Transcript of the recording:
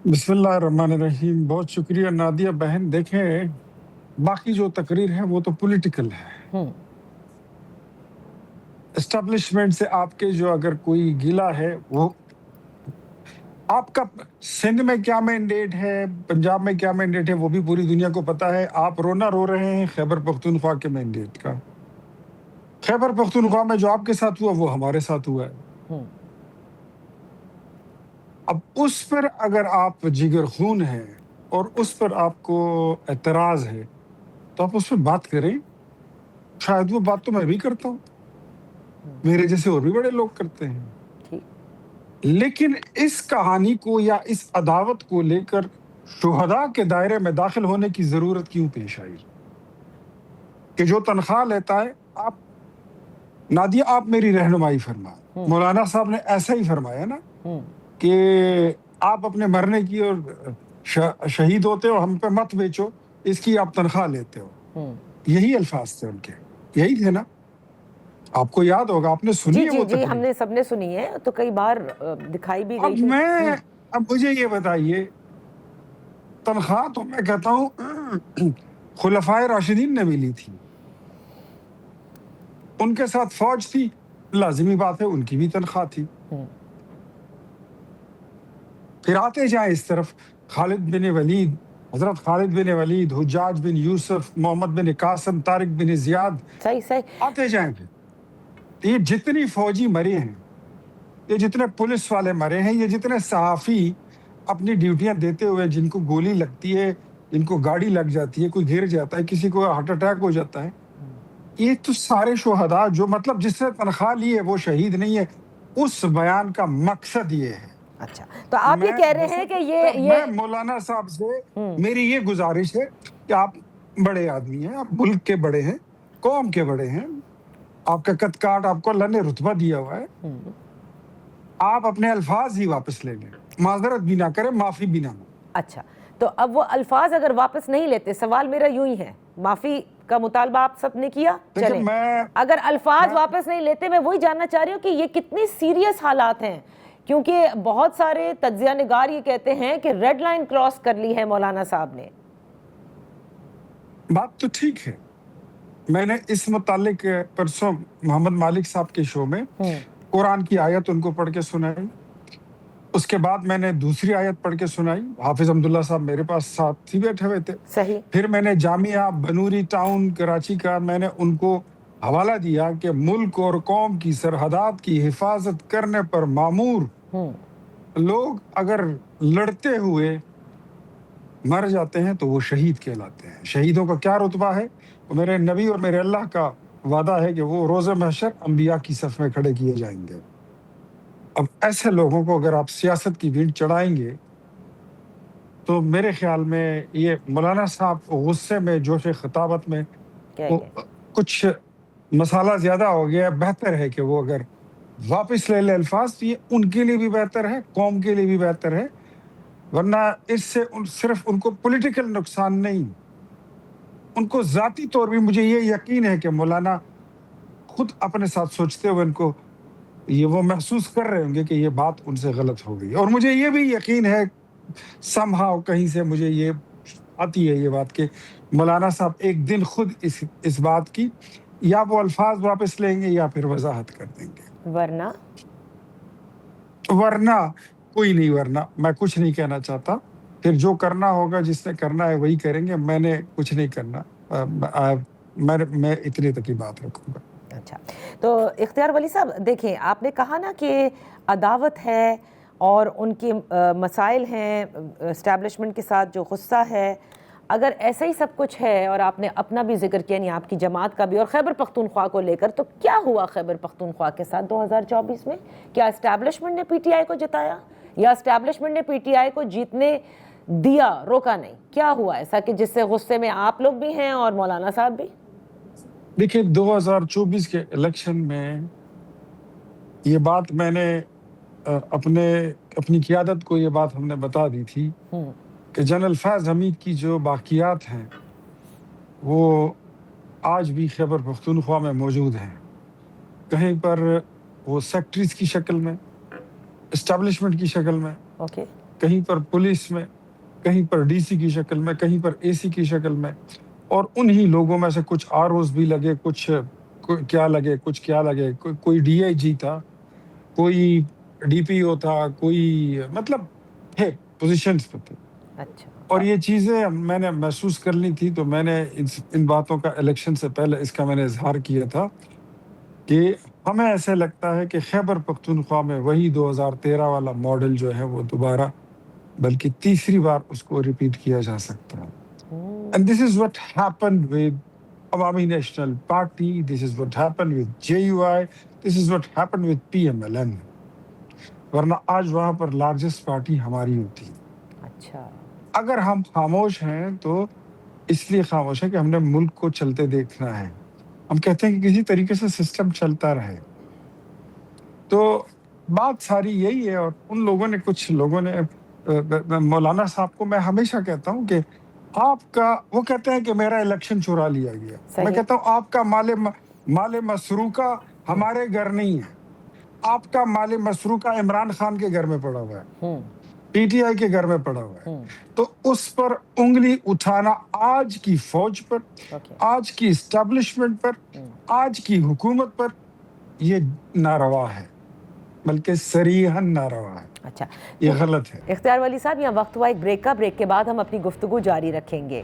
بسم اللہ الرحمن الرحیم. بہت شکریہ نادیہ بہن. دیکھیں باقی جو تقریر ہے وہ تو پولیٹیکل ہے. اسٹیبلشمنٹ سے آپ کے جو اگر کوئی گلا ہے وہ آپ کا سندھ میں کیا مینڈیٹ ہے، پنجاب میں کیا مینڈیٹ ہے وہ بھی پوری دنیا کو پتا ہے. آپ رونا رو رہے ہیں خیبر پختونخوا کے مینڈیٹ کا. خیبر پختونخوا میں جو آپ کے ساتھ ہوا وہ ہمارے ساتھ ہوا ہے. اب اس پر اگر آپ جگر خون ہیں اور اس پر آپ کو اعتراض ہے تو آپ اس پہ بات کریں. شاید وہ بات تو میں بھی کرتا ہوں، میرے جیسے اور بھی بڑے لوگ کرتے ہیں. لیکن اس کہانی کو یا اس عداوت کو لے کر شہداء کے دائرے میں داخل ہونے کی ضرورت کیوں پیش آئی؟ کہ جو تنخواہ لیتا ہے آپ نادیہ آپ میری رہنمائی فرما. مولانا صاحب نے ایسا ہی فرمایا نا کہ آپ اپنے مرنے کی اور شہید ہوتے ہو، ہم پہ مت بیچو، اس کی آپ تنخواہ لیتے ہو. یہی الفاظ تھے ان کے، یہی تھے نا. آپ کو یاد ہوگا، آپ نے سنی ہے وہ جی ہم نے سب نے سنی ہے، تو کئی بار دکھائی بھی گئی تھی. اب مجھے یہ بتائیے، تنخواہ تو میں کہتا ہوں خلفائے راشدین نے بھی لی تھی، ان کے ساتھ فوج تھی، لازمی بات ہے ان کی بھی تنخواہ تھی. پھر آتے جائیں اس طرف، خالد بن ولید، حضرت خالد بن ولید، حجاج بن یوسف، محمد بن قاسم، طارق بن زیاد، صحیح آتے جائیں. پھر یہ جتنی فوجی مرے ہیں، یہ جتنے پولیس والے مرے ہیں، یہ جتنے صحافی اپنی ڈیوٹیاں دیتے ہوئے جن کو گولی لگتی ہے، جن کو گاڑی لگ جاتی ہے، کوئی گر جاتا ہے، کسی کو ہارٹ اٹیک ہو جاتا ہے، یہ تو سارے شہداء جو مطلب جس سے تنخواہ لی ہے وہ شہید نہیں ہے. اس بیان کا مقصد یہ ہے. اچھا، تو آپ یہ کہہ رہے ہیں کہ میں مولانا صاحب سے میری یہ گزارش ہے کہ آپ بڑے آدمی ہیں، آپ ملک کے بڑے ہیں، قوم کے بڑے ہیں، آپ کا قد کاٹ آپ کو اللہ نے رتبہ دیا ہوا ہے، آپ اپنے الفاظ ہی واپس لے لیں، معذرت بھی نہ کریں، معافی بھی نہ. اچھا، تو اب وہ الفاظ اگر واپس نہیں لیتے، سوال میرا یوں ہی ہے، معافی کا مطالبہ آپ سب نے کیا، چلیں اگر الفاظ واپس نہیں لیتے، میں وہی جاننا چاہ رہی ہوں کہ یہ کتنی سیریس حالات ہیں، کیونکہ بہت سارے تجزیہ نگار یہ کہتے ہیں کہ ریڈ لائن کراس کر لی ہے مولانا صاحب نے. بات تو ٹھیک ہے. میں نے اس متعلق پرسوں محمد مالک صاحب کے شو میں قرآن کی آیت ان کو پڑھ کے سنائی، اس کے بعد میں نے دوسری آیت پڑھ کے سنائی. حافظ عبداللہ صاحب میرے پاس ساتھ ہی بیٹھے ہوئے تھے. صحیح. پھر میں نے جامعہ بنوری ٹاؤن کراچی کا میں نے ان کو حوالہ دیا کہ ملک اور قوم کی سرحدات کی حفاظت کرنے پر مامور لوگ اگر لڑتے ہوئے مر جاتے ہیں تو وہ شہید کہلاتے ہیں. شہیدوں کا کیا رتبہ ہے؟ میرے نبی اور میرے اللہ کا وعدہ ہے کہ وہ روز محشر انبیاء کی صف میں کھڑے کیے جائیں گے. اب ایسے لوگوں کو اگر آپ سیاست کی بھینٹ چڑھائیں گے تو میرے خیال میں یہ مولانا صاحب غصے میں جوش خطابت میں کچھ مسالہ زیادہ ہو گیا. بہتر ہے کہ وہ اگر واپس لے لے الفاظ، یہ ان کے لیے بھی بہتر ہے، قوم کے لیے بھی بہتر ہے، ورنہ اس سے صرف ان کو پولیٹیکل نقصان نہیں، ان کو ذاتی طور بھی مجھے یہ یقین ہے کہ مولانا خود اپنے ساتھ سوچتے ہوئے ان کو یہ وہ محسوس کر رہے ہوں گے کہ یہ بات ان سے غلط ہو گئی. اور مجھے یہ بھی یقین ہے somehow کہیں سے مجھے یہ آتی ہے یہ بات کہ مولانا صاحب ایک دن خود اس بات کی یا وہ الفاظ واپس لیں گے یا پھر وضاحت کر دیں گے. ورنہ کوئی نہیں، ورنہ میں کچھ نہیں کہنا چاہتا. پھر جو کرنا ہوگا، جس نے کرنا ہے وہی کریں گے، میں نے کچھ نہیں کرنا. میں اتنی تک ہی بات رکھوں گا. اچھا، تو اختیار ولی صاحب دیکھیں، آپ نے کہا نا کہ عداوت ہے اور ان کے مسائل ہیں اسٹیبلشمنٹ کے ساتھ، جو غصہ ہے، اگر ایسا ہی سب کچھ ہے اور آپ نے اپنا بھی ذکر کیا، یعنی آپ کی جماعت کا بھی، اور خیبر پختونخوا کو لے کر، تو کیا ہوا خیبر پختونخوا کے ساتھ 2024 میں؟ کیا اسٹیبلشمنٹ نے پی ٹی آئی کو جتایا یا اسٹیبلشمنٹ نے پی ٹی آئی کو جیتنے دیا، روکا نہیں؟ کیا ہوا ایسا کہ جس سے غصے میں آپ لوگ بھی ہیں اور مولانا صاحب بھی؟ دیکھیں 2024 کے الیکشن میں یہ بات میں نے اپنی قیادت کو یہ بات ہم نے بتا دی تھی کہ جنرل فیض حمید کی جو باقیات ہیں وہ آج بھی خیبر پختونخوا میں موجود ہیں. کہیں پر وہ سیکٹریز کی شکل میں، اسٹیبلشمنٹ کی شکل میں، کہیں پر پولیس میں، کہیں پر ڈی سی کی شکل میں، کہیں پر اے سی کی شکل میں، اور انہی لوگوں میں سے کچھ آر اوز بھی لگے، کچھ کیا لگے، کچھ کیا لگے، کوئی ڈی آئی جی تھا، کوئی ڈی پی او تھا، کوئی مطلب تھے پوزیشنز پہ تھے. اچھا اور یہ چیزیں میں نے محسوس کر لی تھی، تو میں نے ان باتوں کا الیکشن سے پہلے اس کا میں نے اظہار کیا تھا کہ ہمیں ایسے لگتا ہے کہ خیبر پختونخوا میں وہی 2013 والا ماڈل جو ہے وہ دوبارہ بلکہ تیسری بار اس کو ریپیٹ کیا جا سکتا ہے. And this is what happened with Awami national party, this is what happened with JUI، this is what happened with PMLN. ورنہ آج وہاں پر لارجسٹ پارٹی ہماری ہوتی. اچھا اگر ہم خاموش ہیں تو اس لیے خاموش ہے کہ ہم نے ملک کو چلتے دیکھنا ہے. ہم کہتے ہیں کہ کسی طریقے سے سسٹم چلتا رہے. تو بات ساری یہی ہے. اور ان لوگوں نے، کچھ لوگوں نے مولانا صاحب کو میں ہمیشہ کہتا ہوں کہ آپ کا، وہ کہتے ہیں کہ میرا الیکشن چرا لیا گیا. میں صحیح. کہتا ہوں آپ کا مال مسروقہ ہمارے گھر نہیں ہے. آپ کا مال مسروقہ عمران خان کے گھر میں پڑا ہوا ہے، PTI کے گھر میں پڑا ہوا ہے. تو اس پر انگلی اٹھانا آج کی فوج پر، اوکے آج کی اسٹیبلشمنٹ پر، آج کی حکومت پر یہ ناروا ہے، بلکہ صریحاً ناروا ہے. اچھا یہ غلط ہے. اختیار ولی صاحب، یہاں وقت ہوا ایک بریک کا. بریک کے بعد ہم اپنی گفتگو جاری رکھیں گے.